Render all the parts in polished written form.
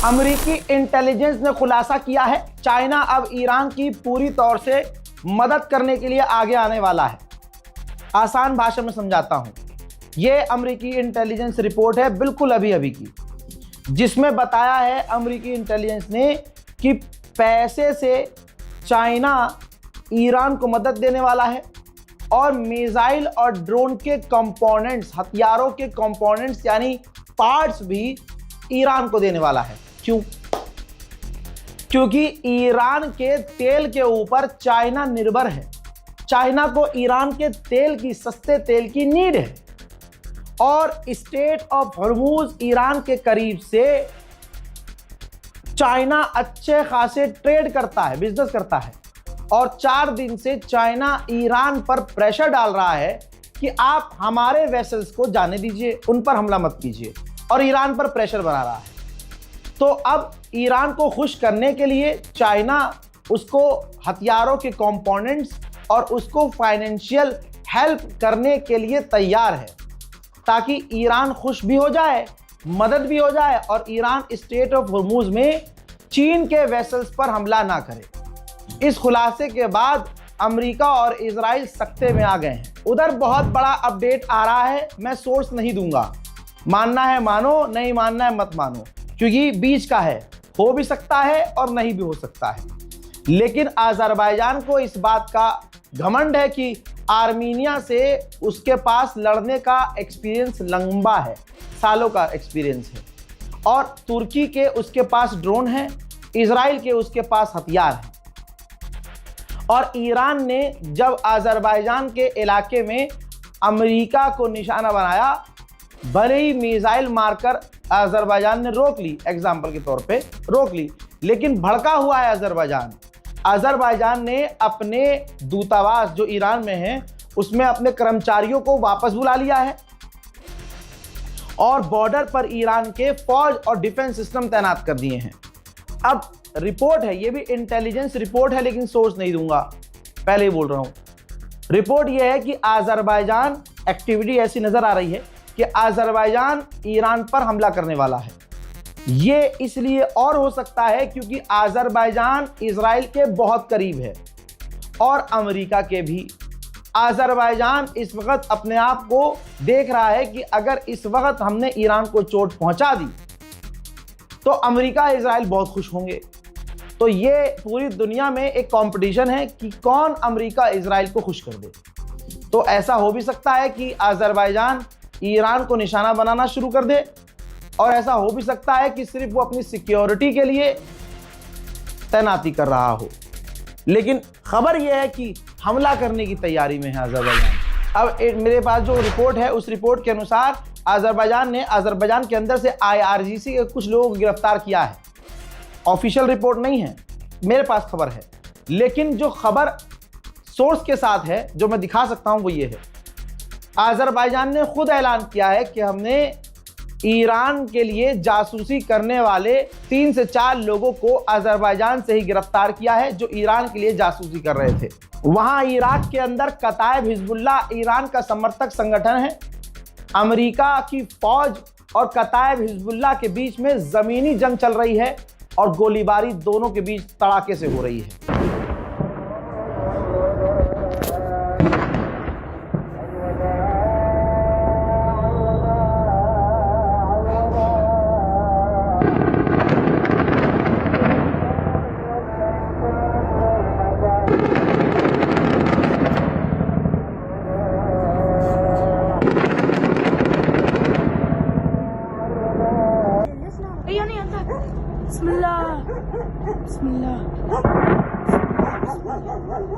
अमेरिकी इंटेलिजेंस ने खुलासा किया है चाइना अब ईरान की पूरी तौर से मदद करने के लिए आगे आने वाला है। आसान भाषा में समझाता हूं, यह अमेरिकी इंटेलिजेंस रिपोर्ट है बिल्कुल अभी अभी की, जिसमें बताया है अमेरिकी इंटेलिजेंस ने कि पैसे से चाइना ईरान को मदद देने वाला है और मिसाइल और ड्रोन के कंपोनेंट्स, हथियारों के कंपोनेंट्स यानी पार्ट्स भी ईरान को देने वाला है। क्यों? क्योंकि ईरान के तेल के ऊपर चाइना निर्भर है। चाइना को ईरान के तेल की, सस्ते तेल की नीड है और स्टेट ऑफ हॉर्मूज ईरान के करीब से चाइना अच्छे खासे ट्रेड करता है, बिजनेस करता है और 4 दिन से चाइना ईरान पर प्रेशर डाल रहा है कि आप हमारे वेसल्स को जाने दीजिए, उन पर हमला मत कीजिए, और ईरान पर प्रेशर बना रहा है। तो अब ईरान को खुश करने के लिए चाइना उसको हथियारों के कंपोनेंट्स और उसको फाइनेंशियल हेल्प करने के लिए तैयार है, ताकि ईरान खुश भी हो जाए, मदद भी हो जाए और ईरान स्टेट ऑफ हॉर्मूज में चीन के वेसल्स पर हमला ना करे। इस खुलासे के बाद अमेरिका और इजराइल सख्ते में आ गए हैं। उधर बहुत बड़ा अपडेट आ रहा है, मैं सोर्स नहीं दूंगा, मानना है मानो, नहीं मानना है मत मानो, क्योंकि बीच का है, हो भी सकता है और नहीं भी हो सकता है। लेकिन अज़रबैजान को इस बात का घमंड है कि आर्मीनिया से उसके पास लड़ने का एक्सपीरियंस लंबा है, सालों का एक्सपीरियंस है, और तुर्की के उसके पास ड्रोन है, इजराइल के उसके पास हथियार है। और ईरान ने जब अज़रबैजान के इलाके में अमेरिका को निशाना बनाया, भले ही मिसाइल मारकर अज़रबैजान ने रोक ली, एग्जाम्पल के तौर पे रोक ली, लेकिन भड़का हुआ है अज़रबैजान। अज़रबैजान ने अपने दूतावास जो ईरान में है उसमें अपने कर्मचारियों को वापस बुला लिया है और बॉर्डर पर ईरान के फौज और डिफेंस सिस्टम तैनात कर दिए हैं। अब रिपोर्ट है, ये भी इंटेलिजेंस रिपोर्ट है, लेकिन सोर्स नहीं दूंगा, पहले ही बोल रहा हूं। रिपोर्ट यह है कि अज़रबैजान एक्टिविटी ऐसी नजर आ रही है कि अज़रबैजान ईरान पर हमला करने वाला है। ये इसलिए और हो सकता है क्योंकि अज़रबैजान इजराइल के बहुत करीब है और अमेरिका के भी। अज़रबैजान इस वक्त अपने आप को देख रहा है कि अगर इस वक्त हमने ईरान को चोट पहुंचा दी तो अमेरिका इजराइल बहुत खुश होंगे। तो ये पूरी दुनिया में एक कंपटीशन है कि कौन अमेरिका इजराइल को खुश कर दे। तो ऐसा हो भी सकता है कि अज़रबैजान ईरान को निशाना बनाना शुरू कर दे, और ऐसा हो भी सकता है कि सिर्फ वो अपनी सिक्योरिटी के लिए तैनाती कर रहा हो। लेकिन खबर यह है कि हमला करने की तैयारी में है अज़रबैजान। अब मेरे पास जो रिपोर्ट है, उस रिपोर्ट के अनुसार अज़रबैजान ने अज़रबैजान के अंदर से IRGC के कुछ लोगों को गिरफ्तार किया है। ऑफिशियल रिपोर्ट नहीं है, मेरे पास खबर है, लेकिन जो खबर सोर्स के साथ है जो मैं दिखा सकता हूं वो ये है। अज़रबैजान ने खुद ऐलान किया है कि हमने ईरान के लिए जासूसी करने वाले 3 से 4 लोगों को अज़रबैजान से ही गिरफ्तार किया है, जो ईरान के लिए जासूसी कर रहे थे। वहां इराक के अंदर कताइब हिजबुल्लाह ईरान का समर्थक संगठन है। अमेरिका की फौज और कताइब हिजबुल्लाह के बीच में जमीनी जंग चल रही है और गोलीबारी दोनों के बीच तड़ाके से हो रही है।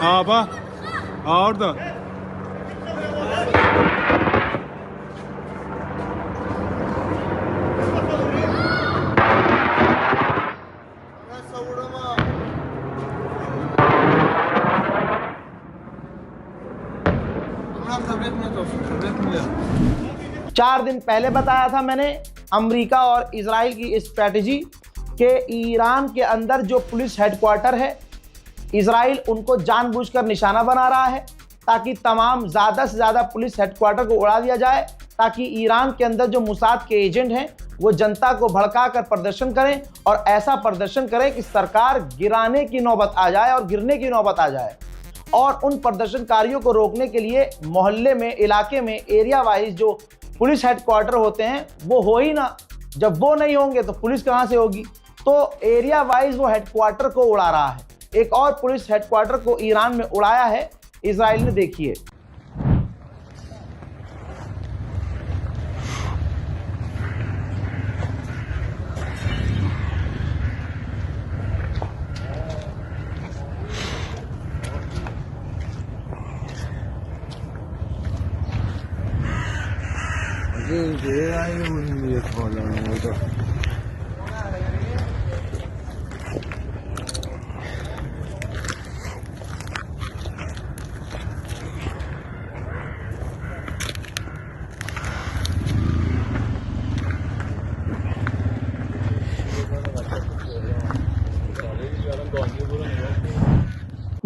Aba, orada. 4 दिन पहले बताया था मैंने अमेरिका और इजराइल की स्ट्रैटेजी कि ईरान के अंदर जो पुलिस हेडक्वार्टर है, इजराइल उनको जानबूझकर निशाना बना रहा है ताकि तमाम ज़्यादा से ज़्यादा पुलिस हेडक्वार्टर को उड़ा दिया जाए, ताकि ईरान के अंदर जो मुसाद के एजेंट हैं वो जनता को भड़का कर प्रदर्शन करें और ऐसा प्रदर्शन करें कि सरकार गिराने की नौबत आ जाए और गिरने की नौबत आ जाए। और उन प्रदर्शनकारियों को रोकने के लिए मोहल्ले में, इलाके में, एरिया वाइज जो पुलिस हेडक्वार्टर होते हैं वो हो ही ना। जब वो नहीं होंगे तो पुलिस कहाँ से होगी? तो एरिया वाइज वो हेडक्वार्टर को उड़ा रहा है। एक और पुलिस हेडक्वार्टर को ईरान में उड़ाया है इजराइल ने, देखिए।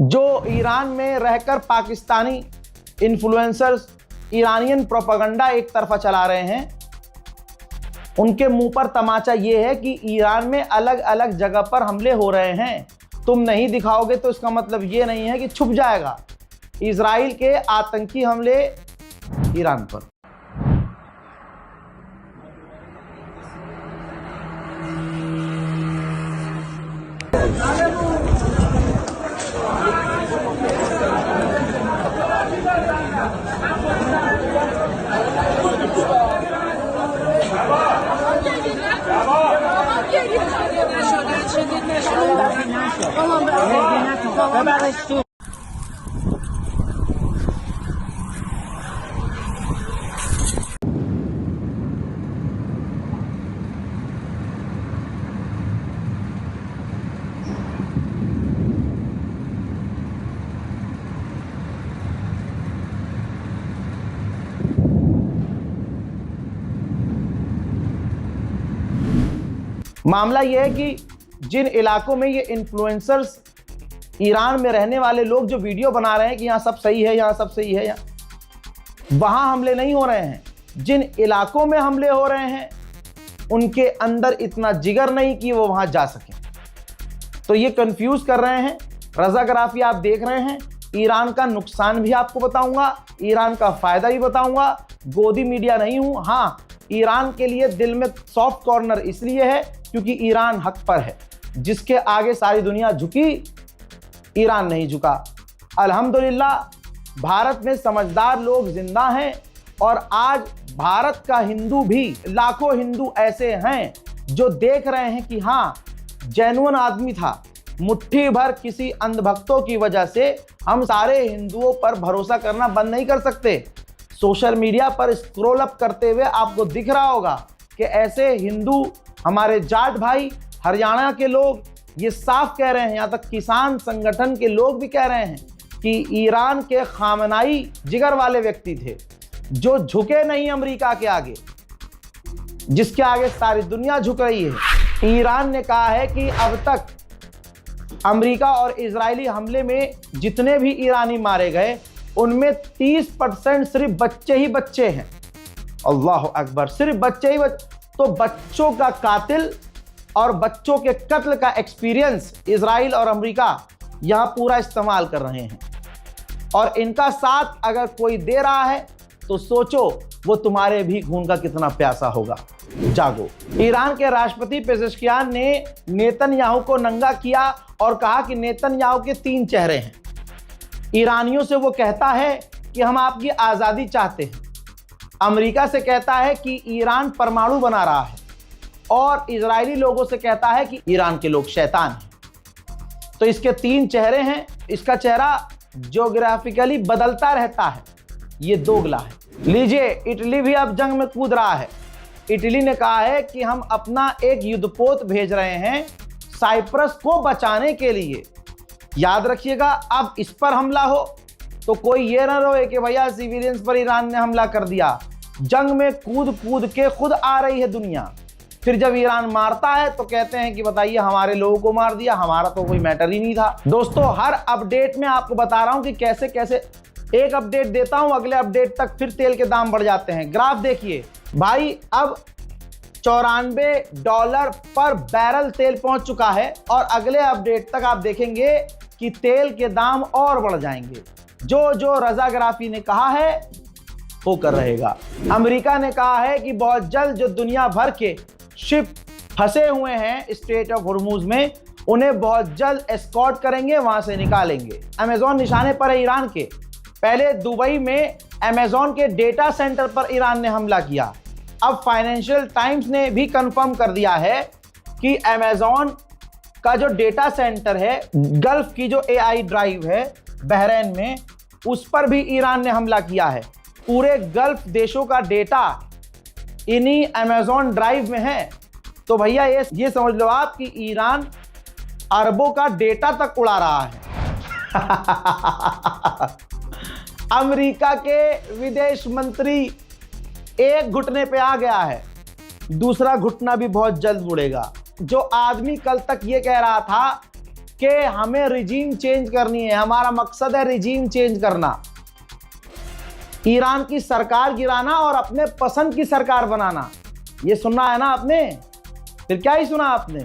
जो ईरान में रहकर पाकिस्तानी इन्फ्लुएंसर्स ईरानियन प्रोपेगेंडा एक तरफा चला रहे हैं, उनके मुंह पर तमाचा ये है कि ईरान में अलग अलग जगह पर हमले हो रहे हैं। तुम नहीं दिखाओगे तो इसका मतलब ये नहीं है कि छुप जाएगा। इजराइल के आतंकी हमले ईरान पर। मामला यह है कि जिन इलाकों में ये इन्फ्लुएंसर्स, ईरान में रहने वाले लोग जो वीडियो बना रहे हैं कि यहाँ सब सही है, यहाँ सब सही है, वहाँ हमले नहीं हो रहे हैं। जिन इलाकों में हमले हो रहे हैं उनके अंदर इतना जिगर नहीं कि वो वहाँ जा सकें। तो ये कंफ्यूज कर रहे हैं। रज़ाग्राफी आप देख रहे हैं। ईरान का नुकसान भी आपको बताऊंगा, ईरान का फ़ायदा भी बताऊंगा। गोदी मीडिया नहीं हूँ। हाँ, ईरान के लिए दिल में सॉफ्ट कॉर्नर इसलिए है क्योंकि ईरान हक पर है। जिसके आगे सारी दुनिया झुकी, ईरान नहीं झुका। अल्हम्दुलिल्लाह भारत में समझदार लोग जिंदा हैं और आज भारत का हिंदू भी, लाखों हिंदू ऐसे हैं जो देख रहे हैं कि हाँ, जेन्युइन आदमी था। मुट्ठी भर किसी अंधभक्तों की वजह से हम सारे हिंदुओं पर भरोसा करना बंद नहीं कर सकते। सोशल मीडिया पर स्क्रॉल अप करते हुए आपको दिख रहा होगा कि ऐसे हिंदू, हमारे जाट भाई, हरियाणा के लोग ये साफ कह रहे हैं, यहाँ तक किसान संगठन के लोग भी कह रहे हैं कि ईरान के खामनाई जिगर वाले व्यक्ति थे जो झुके नहीं अमेरिका के आगे, जिसके आगे सारी दुनिया झुक रही है। ईरान ने कहा है कि अब तक अमेरिका और इजरायली हमले में जितने भी ईरानी मारे गए उनमें 30% सिर्फ बच्चे ही बच्चे हैं। अल्लाह अकबर, सिर्फ बच्चे ही तो बच्चों का कातिल और बच्चों के कत्ल का एक्सपीरियंस इजराइल और अमेरिका यहां पूरा इस्तेमाल कर रहे हैं। और इनका साथ अगर कोई दे रहा है तो सोचो वो तुम्हारे भी खून का कितना प्यासा होगा। जागो। ईरान के राष्ट्रपति पेजेश्कियान ने नेतन्याहू को नंगा किया और कहा कि नेतन्याहू के 3 चेहरे हैं। ईरानियों से वो कहता है कि हम आपकी आज़ादी चाहते हैं, अमेरिका से कहता है कि ईरान परमाणु बना रहा है, और इजरायली लोगों से कहता है कि ईरान के लोग शैतान हैं। तो इसके 3 चेहरे हैं। इसका चेहरा ज्योग्राफिकली बदलता रहता है, ये दोगला है। लीजिए, इटली भी अब जंग में कूद रहा है। इटली ने कहा है कि हम अपना एक युद्धपोत भेज रहे हैं साइप्रस को बचाने के लिए। याद रखिएगा, अब इस पर हमला हो तो कोई ये ना रोए कि भैया सिविलियंस पर ईरान ने हमला कर दिया। जंग में कूद कूद के खुद आ रही है दुनिया। फिर जब ईरान मारता है तो कहते हैं कि बताइए हमारे लोगों को मार दिया, हमारा तो कोई मैटर ही नहीं था। दोस्तों, हर अपडेट में आपको बता रहा हूं कि कैसे कैसे एक अपडेट देता हूं, अगले अपडेट तक फिर तेल के दाम बढ़ जाते हैं। ग्राफ देखिए भाई, अब $94 पर बैरल तेल पहुंच चुका है और अगले अपडेट तक आप देखेंगे कि तेल के दाम और बढ़ जाएंगे। जो जो रजाग्राफी ने कहा है होकर रहेगा। अमेरिका ने कहा है कि बहुत जल्द जो दुनिया भर के शिप फंसे हुए हैं स्ट्रेट ऑफ हॉर्मूज में, उन्हें बहुत जल्द एस्कॉर्ट करेंगे, वहां से निकालेंगे। अमेजॉन निशाने पर है ईरान के। पहले दुबई में अमेजॉन के डेटा सेंटर पर ईरान ने हमला किया। अब फाइनेंशियल टाइम्स ने भी कंफर्म कर दिया है कि अमेजॉन का जो डेटा सेंटर है, गल्फ की जो एआई ड्राइव है बहरीन में, उस पर भी ईरान ने हमला किया है। पूरे गल्फ देशों का डेटा इन्हीं अमेजॉन ड्राइव में है। तो भैया ये समझ लो आप कि ईरान अरबों का डेटा तक उड़ा रहा है। अमेरिका के विदेश मंत्री एक घुटने पे आ गया है, दूसरा घुटना भी बहुत जल्द मुड़ेगा। जो आदमी कल तक ये कह रहा था कि हमें रिजीम चेंज करनी है, हमारा मकसद है रिजीम चेंज करना, ईरान की सरकार गिराना और अपने पसंद की सरकार बनाना, ये सुनना है ना आपने? फिर क्या ही सुना आपने?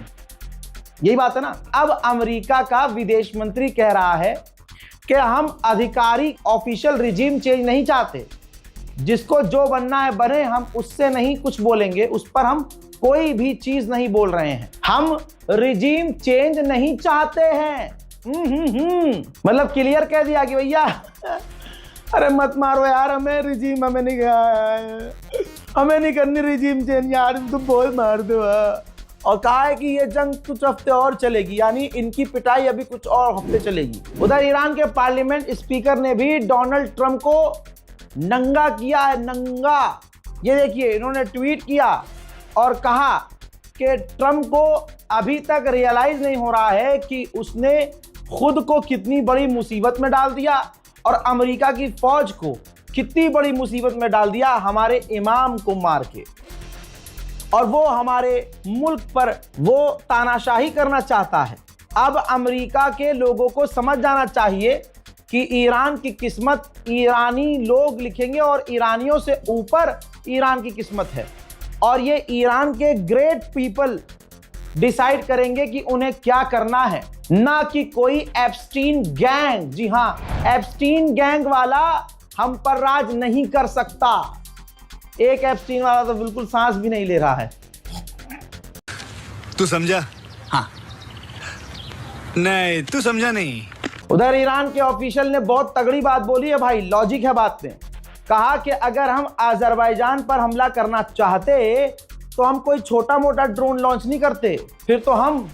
यही बात है ना। अब अमेरिका का विदेश मंत्री कह रहा है कि हम आधिकारिक ऑफिशियल रिजीम चेंज नहीं चाहते, जिसको जो बनना है बने, हम उससे नहीं कुछ बोलेंगे, उस पर हम कोई भी चीज नहीं बोल रहे हैं, हम रिजीम चेंज नहीं चाहते हैं। मतलब क्लियर कह दिया कि भैया अरे मत मारो यार, हमें रिजीम, हमें नहीं हमें नहीं करनी रिजीम चेंज यार, तुम बहुत मार दो। और कहा है कि ये जंग कुछ हफ्ते और चलेगी, यानी इनकी पिटाई अभी कुछ और हफ्ते चलेगी। उधर ईरान के पार्लियामेंट स्पीकर ने भी डोनाल्ड ट्रंप को नंगा किया है, नंगा। ये देखिए, इन्होंने ट्वीट किया और कहा कि ट्रंप को अभी तक रियलाइज नहीं हो रहा है कि उसने खुद को कितनी बड़ी मुसीबत में डाल दिया और अमेरिका की फौज को कितनी बड़ी मुसीबत में डाल दिया हमारे इमाम को मार के। और वो हमारे मुल्क पर वो तानाशाही करना चाहता है। अब अमेरिका के लोगों को समझ जाना चाहिए कि ईरान की किस्मत ईरानी लोग लिखेंगे और ईरानियों से ऊपर ईरान की किस्मत है। और ये ईरान के ग्रेट पीपल डिसाइड करेंगे कि उन्हें क्या करना है, ना कि कोई एप्स्टीन गैंग। जी हां, एप्स्टीन गैंग वाला हम पर राज नहीं कर सकता। एक एप्स्टीन वाला तो बिल्कुल सांस भी नहीं ले रहा है। तू समझा? हाँ। नहीं, तू समझा नहीं। उधर ईरान के ऑफिशियल ने बहुत तगड़ी बात बोली है भाई, लॉजिक है बात में। कहा कि अगर हम अजरबैजान पर हमला करना चाहते तो हम कोई छोटा मोटा ड्रोन लॉन्च नहीं करते, फिर तो हम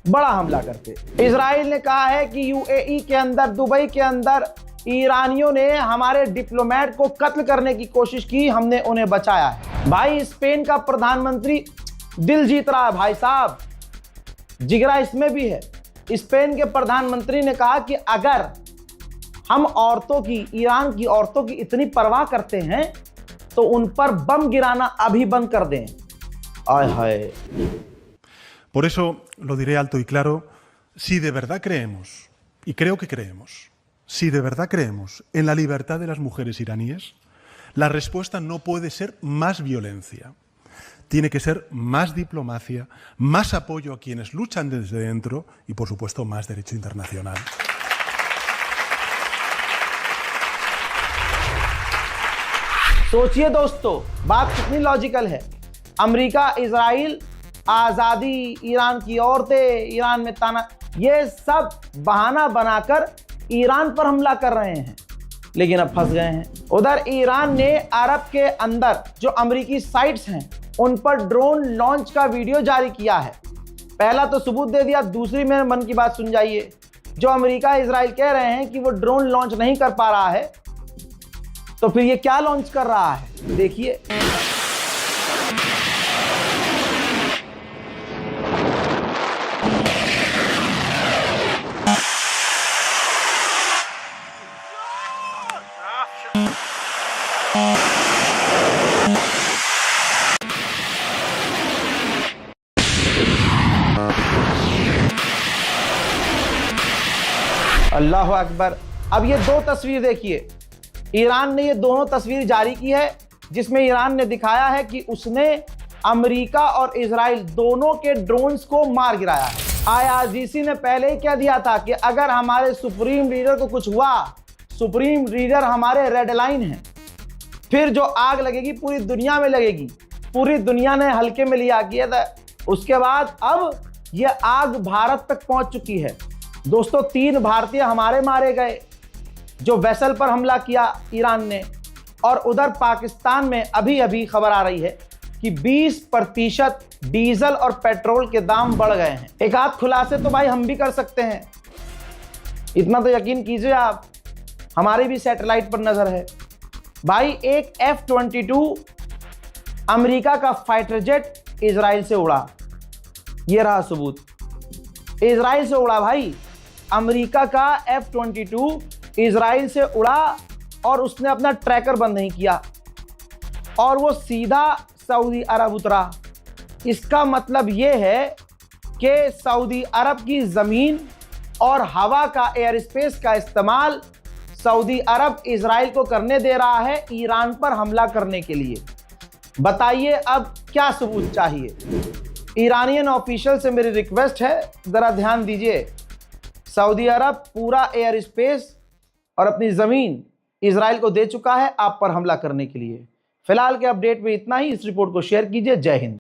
बड़ा हमला करते। इजराइल ने कहा है कि यूएई के अंदर, दुबई के अंदर ईरानियों ने हमारे डिप्लोमेट को कत्ल करने की कोशिश की, हमने उन्हें बचाया है। भाई स्पेन का प्रधानमंत्री दिल जीत रहा है भाई साहब, जिगरा इसमें भी है। स्पेन के प्रधानमंत्री ने कहा कि अगर हम औरतों की, ईरान की औरतों की इतनी परवाह करते हैं तो उन पर बम गिराना अभी बंद कर दें। आय हाय। Por eso lo diré alto y claro, si de verdad creemos, y creo que creemos, si de verdad creemos en la libertad de las mujeres iraníes, la respuesta no puede ser más violencia. Tiene que ser más diplomacia, más apoyo a quienes luchan desde dentro y, por supuesto, más derecho internacional. सोचिए दोस्तों, बात कितनी logical है। America, Israel, आज़ादी, Iran की औरतें, Iran में ताना, ये सब बहाना बनाकर ईरान पर हमला कर रहे हैं, लेकिन अब फंस गए हैं। उधर ईरान ने अरब के अंदर जो अमेरिकी साइट्स हैं उन पर ड्रोन लॉन्च का वीडियो जारी किया है। पहला तो सबूत दे दिया, दूसरी मेरे मन की बात सुन जाइए। जो अमेरिका, इजराइल कह रहे हैं कि वो ड्रोन लॉन्च नहीं कर पा रहा है, तो फिर ये क्या लॉन्च कर रहा है, देखिए। अल्लाह अकबर। अब ये दो तस्वीर देखिए, ईरान ने ये दोनों तस्वीर जारी की है जिसमें ईरान ने दिखाया है कि उसने अमेरिका और इजराइल दोनों के ड्रोन्स को मार गिराया है। IRGC ने पहले ही कह दिया था कि अगर हमारे सुप्रीम लीडर को कुछ हुआ, सुप्रीम लीडर हमारे रेड लाइन है, फिर जो आग लगेगी पूरी दुनिया में लगेगी। पूरी दुनिया ने हल्के में लिया किया था। उसके बाद अब यह आग भारत तक पहुंच चुकी है। दोस्तों 3 भारतीय हमारे मारे गए जो वेसल पर हमला किया ईरान ने। और उधर पाकिस्तान में अभी अभी खबर आ रही है कि 20% डीजल और पेट्रोल के दाम बढ़ गए हैं। एक आध खुलासे तो भाई हम भी कर सकते हैं, इतना तो यकीन कीजिए आप, हमारी भी सैटेलाइट पर नजर है। भाई एक F-22 अमेरिका का फाइटर जेट इजराइल से उड़ा, ये रहा सबूत। इजराइल से उड़ा भाई, अमेरिका का F-22 इजराइल से उड़ा और उसने अपना ट्रैकर बंद नहीं किया और वो सीधा सऊदी अरब उतरा। इसका मतलब ये है कि सऊदी अरब की ज़मीन और हवा का, एयर स्पेस का इस्तेमाल सऊदी अरब इजराइल को करने दे रहा है ईरान पर हमला करने के लिए। बताइए अब क्या सबूत चाहिए। ईरानियन ऑफिशियल से मेरी रिक्वेस्ट है, ज़रा ध्यान दीजिए। सऊदी अरब पूरा एयर स्पेस और अपनी ज़मीन इजराइल को दे चुका है आप पर हमला करने के लिए। फिलहाल के अपडेट में इतना ही। इस रिपोर्ट को शेयर कीजिए। जय हिंद।